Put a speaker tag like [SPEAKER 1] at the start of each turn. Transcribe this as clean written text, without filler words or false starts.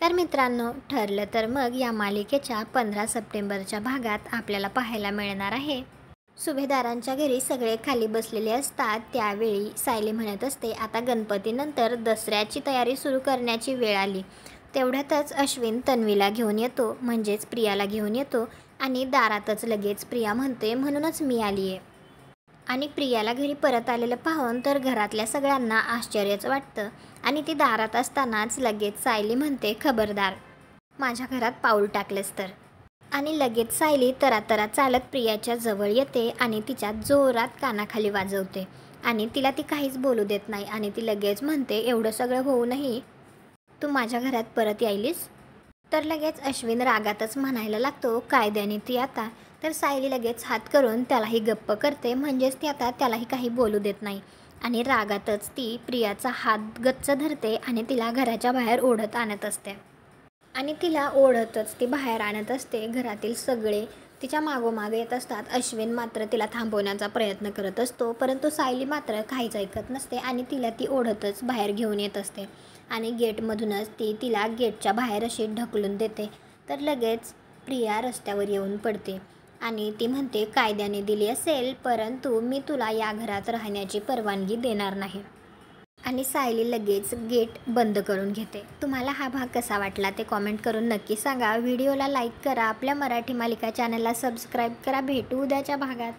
[SPEAKER 1] तर मित्रांनो, ठरलं तर मग या मालिकेच्या 15 सप्टेंबरच्या भागात आपल्याला पाहायला मिळणार आहे. सुभेदारांच्या घरी सगळे खाली बसलेले असतात. त्यावेळी सायली म्हणत असते, आता गणपतीनंतर दसऱ्याची तयारी सुरू करण्याची वेळ आली. तेवढ्यातच अश्विन तन्वीला घेऊन येतो, म्हणजेच प्रियाला घेऊन येतो आणि दारातच लगेच प्रिया म्हणते, म्हणूनच मी आली आहे. आणि प्रियाला घरी परत आलेलं पाहून तर घरातल्या सगळ्यांना आश्चर्यच वाटतं आणि ती दारात असतानाच लगेच सायली म्हणते, खबरदार माझ्या घरात पाऊल टाकलेस तर. आणि लगेच सायली तरातरा चालत प्रियाच्या जवळ येते आणि तिच्या जोरात कानाखाली वाजवते आणि तिला ती काहीच बोलू देत नाही आणि ती लगेच म्हणते, एवढं सगळं होऊनही तू माझ्या घरात परत यायलीस? तर लगेच अश्विन रागातच म्हणायला लागतो, कायद्याने ती आता. तर सायली लगेच हात करून त्यालाही गप्प करते, म्हणजेच ती आता त्यालाही काही बोलू देत नाही आणि रागातच ती प्रियाचा हात गच्च धरते आणि तिला घराच्या बाहेर ओढत आणत असते. आणि तिला ओढतच ती बाहेर आणत असते. घरातील सगळे तिच्या मागोमागे येत असतात. अश्विन मात्र तिला थांबवण्याचा प्रयत्न करत असतो, परंतु सायली मात्र काहीच ऐकत नसते आणि तिला ती ओढतच बाहेर घेऊन येत असते आणि गेटमधूनच ती तिला गेटच्या बाहेर अशी ढकलून देते. तर लगेच प्रिया रस्त्यावर येऊन पडते आणि ती म्हणते, कायद्याने दिली असेल, परंतु मी तुला या घरात राहण्याची परवानगी देणार नाही. आणि सायली लगेच गेट बंद करून घेते. तुम्हाला हा भाग कसा वाटला ते कॉमेंट करून नक्की सांगा. व्हिडिओला लाईक करा. आपल्या मराठी मालिका चॅनलला सबस्क्राईब करा. भेटू उद्याच्या भागात.